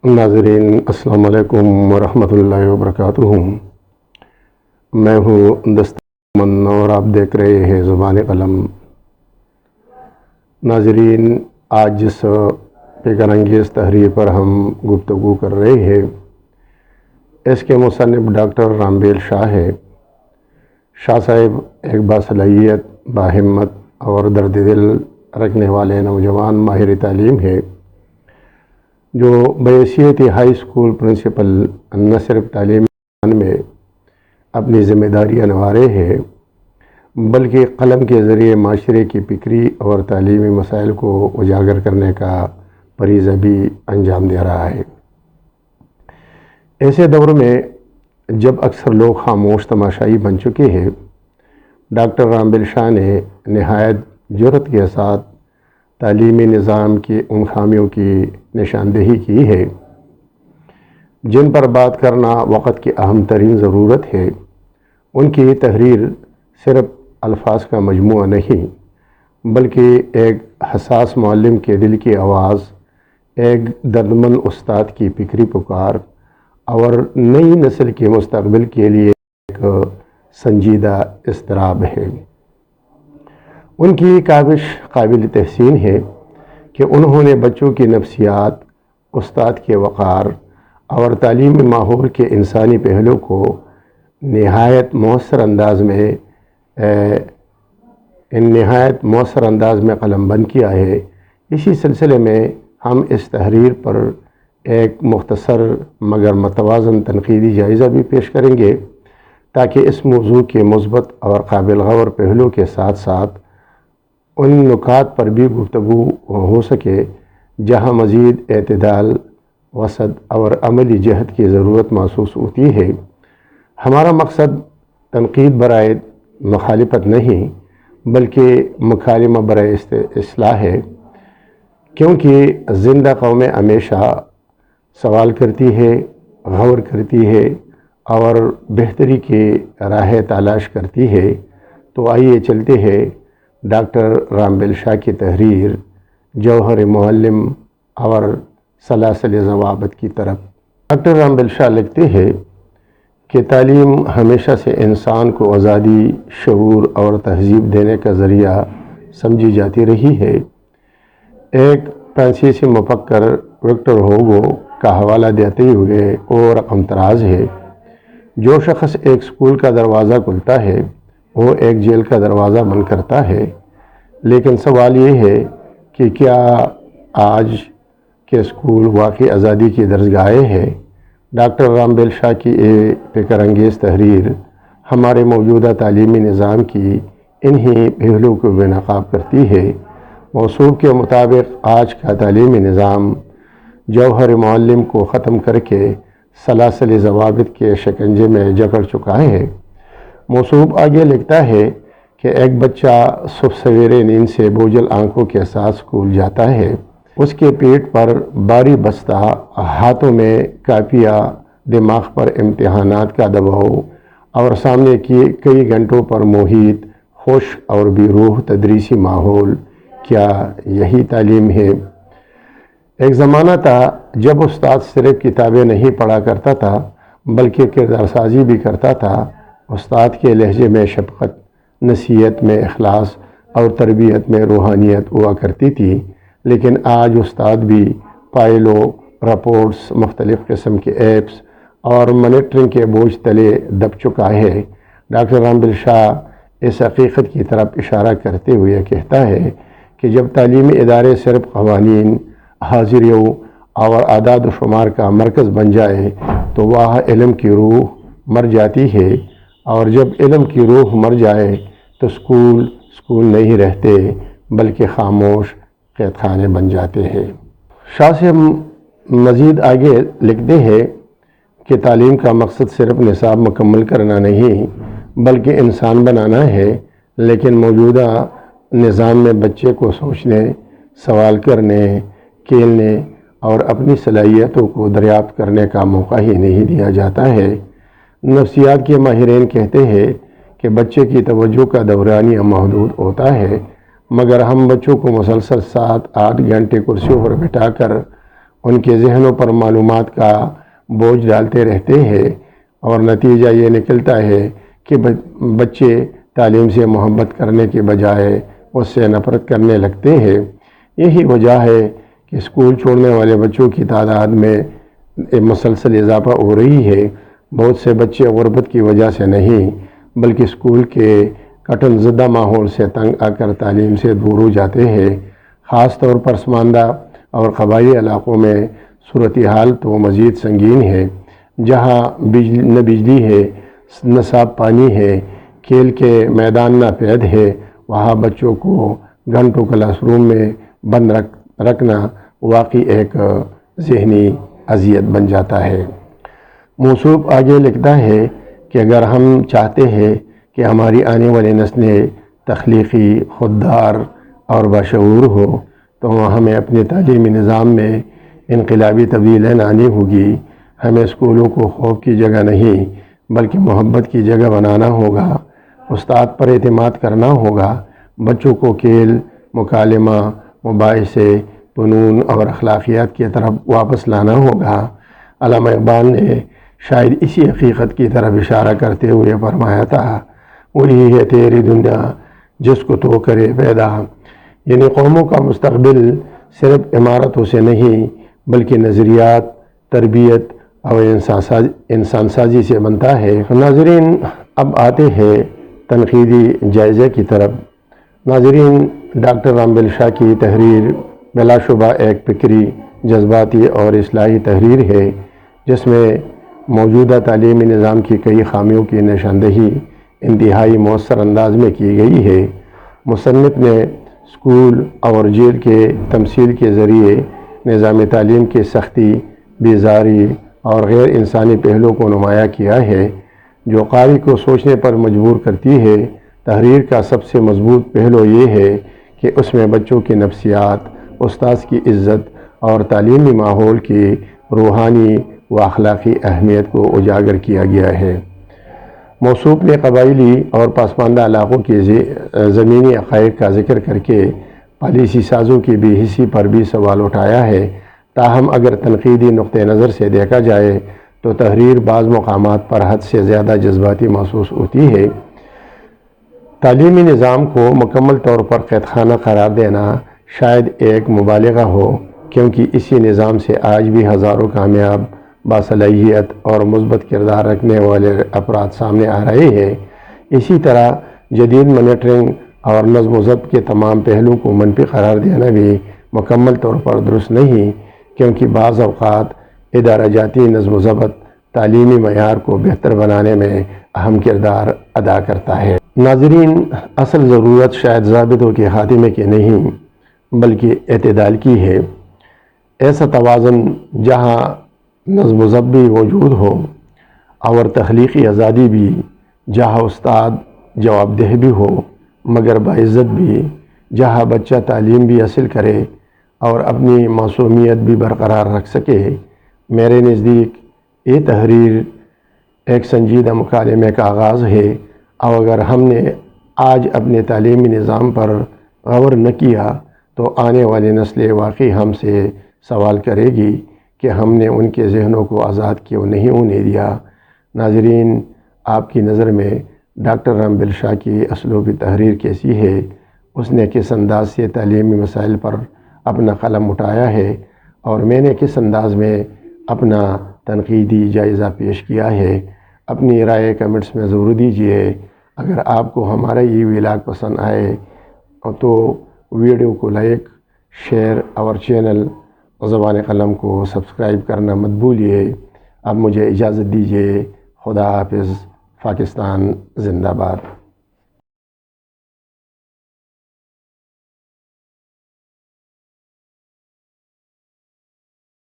ناظرین السلام علیکم ورحمۃ اللہ وبرکاتہ۔ میں ہوں دستمن اور آپ دیکھ رہے ہیں زبان قلم۔ ناظرین، آج جس فکر انگیز تحریر پر ہم گفتگو کر رہے ہیں اس کے مصنف ڈاکٹر رامبیل شاہ ہے۔ شاہ صاحب ایک باصلاحیت، باہمت اور درد دل رکھنے والے نوجوان ماہر تعلیم ہے جو بحیثیت ہائی اسکول پرنسپل نہ صرف تعلیم میں اپنی ذمہ داریاں نبھا رہے ہیں بلکہ قلم کے ذریعے معاشرے کی فکری اور تعلیمی مسائل کو اجاگر کرنے کا فریضہ بھی انجام دے رہا ہے۔ ایسے دور میں جب اکثر لوگ خاموش تماشائی بن چکے ہیں، ڈاکٹر رامبیل شاہ نے نہایت جرأت کے ساتھ تعلیمی نظام کی ان خامیوں کی نشاندہی کی ہے جن پر بات کرنا وقت کی اہم ترین ضرورت ہے۔ ان کی تحریر صرف الفاظ کا مجموعہ نہیں بلکہ ایک حساس معلم کے دل کی آواز، ایک دردمند استاد کی فکری پکار اور نئی نسل کے مستقبل کے لیے ایک سنجیدہ اضطراب ہے۔ ان کی کاوش قابل تحسین ہے کہ انہوں نے بچوں کی نفسیات، استاد کے وقار اور تعلیمی ماحول کے انسانی پہلو کو نہایت مؤثر انداز میں قلم بند کیا ہے۔ اسی سلسلے میں ہم اس تحریر پر ایک مختصر مگر متوازن تنقیدی جائزہ بھی پیش کریں گے تاکہ اس موضوع کے مثبت اور قابل غور پہلو کے ساتھ ساتھ ان نکات پر بھی گفتگو ہو سکے جہاں مزید اعتدال، وسعت اور عملی جہد کی ضرورت محسوس ہوتی ہے۔ ہمارا مقصد تنقید برائے مخالفت نہیں بلکہ مکالمہ برائے اصلاح ہے، کیونکہ زندہ قومیں ہمیشہ سوال کرتی ہے، غور کرتی ہے اور بہتری کی راہ تلاش کرتی ہے۔ تو آئیے چلتے ہیں ڈاکٹر رامبیل شاہ کی تحریر جوہر معلم اور سلاسل ضوابط کی طرف۔ ڈاکٹر رامبیل شاہ لکھتے ہیں کہ تعلیم ہمیشہ سے انسان کو آزادی، شعور اور تہذیب دینے کا ذریعہ سمجھی جاتی رہی ہے۔ ایک فرانسیسی مفکر وکٹر ہوگو کا حوالہ دیتے ہوئے وہ رقم طراز ہے: جو شخص ایک اسکول کا دروازہ کھولتا ہے وہ ایک جیل کا دروازہ بند کرتا ہے۔ لیکن سوال یہ ہے کہ کیا آج کے اسکول واقعی آزادی کی درسگاہیں ہیں؟ ڈاکٹر رامبیل شاہ کی یہ فکر انگیز تحریر ہمارے موجودہ تعلیمی نظام کی انہی پہلو کو بے نقاب کرتی ہے۔ موصوف کے مطابق آج کا تعلیمی نظام جوہر معلم کو ختم کر کے سلاسل ضوابط کے شکنجے میں جکڑ چکا ہے۔ موصوف آگے لکھتا ہے کہ ایک بچہ صبح سویرے نیند سے بوجھل آنکھوں کے ساتھ اسکول جاتا ہے۔ اس کے پیٹھ پر بھاری بستہ، ہاتھوں میں کاپیاں، دماغ پر امتحانات کا دباؤ اور سامنے کئی گھنٹوں پر محیط خوش اور بے روح تدریسی ماحول۔ کیا یہی تعلیم ہے؟ ایک زمانہ تھا جب استاد صرف کتابیں نہیں پڑھا کرتا تھا بلکہ کردار سازی بھی کرتا تھا۔ استاد کے لہجے میں شفقت، نصیحت میں اخلاص اور تربیت میں روحانیت ہوا کرتی تھی۔ لیکن آج استاد بھی فائلوں، رپورٹس، مختلف قسم کے ایپس اور مانیٹرنگ کے بوجھ تلے دب چکا ہے۔ ڈاکٹر رامبیل شاہ اس حقیقت کی طرف اشارہ کرتے ہوئے کہتا ہے کہ جب تعلیمی ادارے صرف قوانین، حاضریوں اور اعداد و شمار کا مرکز بن جائے تو وہاں علم کی روح مر جاتی ہے، اور جب علم کی روح مر جائے تو اسکول نہیں رہتے بلکہ خاموش قید خانے بن جاتے ہیں۔ شاہ سے مزید آگے لکھتے ہیں کہ تعلیم کا مقصد صرف نصاب مکمل کرنا نہیں بلکہ انسان بنانا ہے۔ لیکن موجودہ نظام میں بچے کو سوچنے، سوال کرنے، کھیلنے اور اپنی صلاحیتوں کو دریافت کرنے کا موقع ہی نہیں دیا جاتا ہے۔ نفسیات کے ماہرین کہتے ہیں کہ بچے کی توجہ کا دورانیہ محدود ہوتا ہے، مگر ہم بچوں کو مسلسل 7-8 گھنٹے کرسیوں پر بٹھا کر ان کے ذہنوں پر معلومات کا بوجھ ڈالتے رہتے ہیں، اور نتیجہ یہ نکلتا ہے کہ بچے تعلیم سے محبت کرنے کے بجائے اس سے نفرت کرنے لگتے ہیں۔ یہی وجہ ہے کہ اسکول چھوڑنے والے بچوں کی تعداد میں مسلسل اضافہ ہو رہی ہے۔ بہت سے بچے غربت کی وجہ سے نہیں بلکہ اسکول کے کٹن زدہ ماحول سے تنگ آ کر تعلیم سے دور ہو جاتے ہیں۔ خاص طور پر پسماندہ اور قبائلی علاقوں میں صورتحال تو مزید سنگین ہے، جہاں نہ بجلی ہے، نہ صاف پانی ہے، کھیل کے میدان ناپید ہے۔ وہاں بچوں کو گھنٹوں کلاس روم میں بند رکھنا واقعی ایک ذہنی اذیت بن جاتا ہے۔ موصوف آگے لکھتا ہے کہ اگر ہم چاہتے ہیں کہ ہماری آنے والی نسلیں تخلیقی، خوددار اور باشعور ہو تو ہمیں اپنے تعلیمی نظام میں انقلابی تبدیلیاں لانی ہوگی۔ ہمیں اسکولوں کو خوف کی جگہ نہیں بلکہ محبت کی جگہ بنانا ہوگا۔ استاد پر اعتماد کرنا ہوگا، بچوں کو کھیل، مکالمہ، مباحثے، فنون اور اخلاقیات کی طرف واپس لانا ہوگا۔ علامہ اقبال نے شاید اسی حقیقت کی طرف اشارہ کرتے ہوئے فرمایا تھا، وہی ہے تیری دنیا جس کو تو کرے پیدا، یعنی قوموں کا مستقبل صرف عمارتوں سے نہیں بلکہ نظریات، تربیت اور انسان سازی سے بنتا ہے۔ ناظرین، اب آتے ہیں تنقیدی جائزے کی طرف۔ ناظرین، ڈاکٹر رام بل شاہ کی تحریر بلا شبہ ایک فکری، جذباتی اور اصلاحی تحریر ہے، جس میں موجودہ تعلیمی نظام کی کئی خامیوں کی نشاندہی انتہائی مؤثر انداز میں کی گئی ہے۔ مصنف نے اسکول اور جیل کے تمثیل کے ذریعے نظام تعلیم کی سختی، بیزاری اور غیر انسانی پہلو کو نمایاں کیا ہے، جو قاری کو سوچنے پر مجبور کرتی ہے۔ تحریر کا سب سے مضبوط پہلو یہ ہے کہ اس میں بچوں کی نفسیات، استاذ کی عزت اور تعلیمی ماحول کی روحانی و اخلاقی اہمیت کو اجاگر کیا گیا ہے۔ موصوف نے قبائلی اور پسماندہ علاقوں کے زمینی حقائق کا ذکر کر کے پالیسی سازوں کی بے حسی پر بھی سوال اٹھایا ہے۔ تاہم اگر تنقیدی نقطہ نظر سے دیکھا جائے تو تحریر بعض مقامات پر حد سے زیادہ جذباتی محسوس ہوتی ہے۔ تعلیمی نظام کو مکمل طور پر قید خانہ قرار دینا شاید ایک مبالغہ ہو، کیونکہ اسی نظام سے آج بھی ہزاروں کامیاب، باصلاحیت اور مثبت کردار رکھنے والے افراد سامنے آ رہے ہیں۔ اسی طرح جدید مانیٹرنگ اور نظم و ضبط کے تمام پہلوؤں کو منفی قرار دینا بھی مکمل طور پر درست نہیں، کیونکہ بعض اوقات ادارہ جاتی نظم و ضبط تعلیمی معیار کو بہتر بنانے میں اہم کردار ادا کرتا ہے۔ ناظرین، اصل ضرورت شاید ضابطوں کے خاتمے کی نہیں بلکہ اعتدال کی ہے۔ ایسا توازن جہاں نظم و ضبط بھی موجود ہو اور تخلیقی آزادی بھی، جہاں استاد جواب دہ بھی ہو مگر باعزت بھی، جہاں بچہ تعلیم بھی حاصل کرے اور اپنی معصومیت بھی برقرار رکھ سکے۔ میرے نزدیک یہ تحریر ایک سنجیدہ مکالمے کا آغاز ہے، اور اگر ہم نے آج اپنے تعلیمی نظام پر غور نہ کیا تو آنے والی نسلیں واقعی ہم سے سوال کرے گی کہ ہم نے ان کے ذہنوں کو آزاد کیوں نہیں ہونے دیا۔ ناظرین، آپ کی نظر میں ڈاکٹر رام بل شاہ کی اسلوبی تحریر کیسی ہے؟ اس نے کس انداز سے تعلیمی مسائل پر اپنا قلم اٹھایا ہے اور میں نے کس انداز میں اپنا تنقیدی جائزہ پیش کیا ہے؟ اپنی رائے کمنٹس میں ضرور دیجیے۔ اگر آپ کو ہمارا یہ ولاگ پسند آئے تو ویڈیو کو لائک، شیئر اور چینل زبان قلم کو سبسکرائب کرنا مت بھولیے۔ اب مجھے اجازت دیجیے۔ خدا حافظ۔ پاکستان زندہ باد۔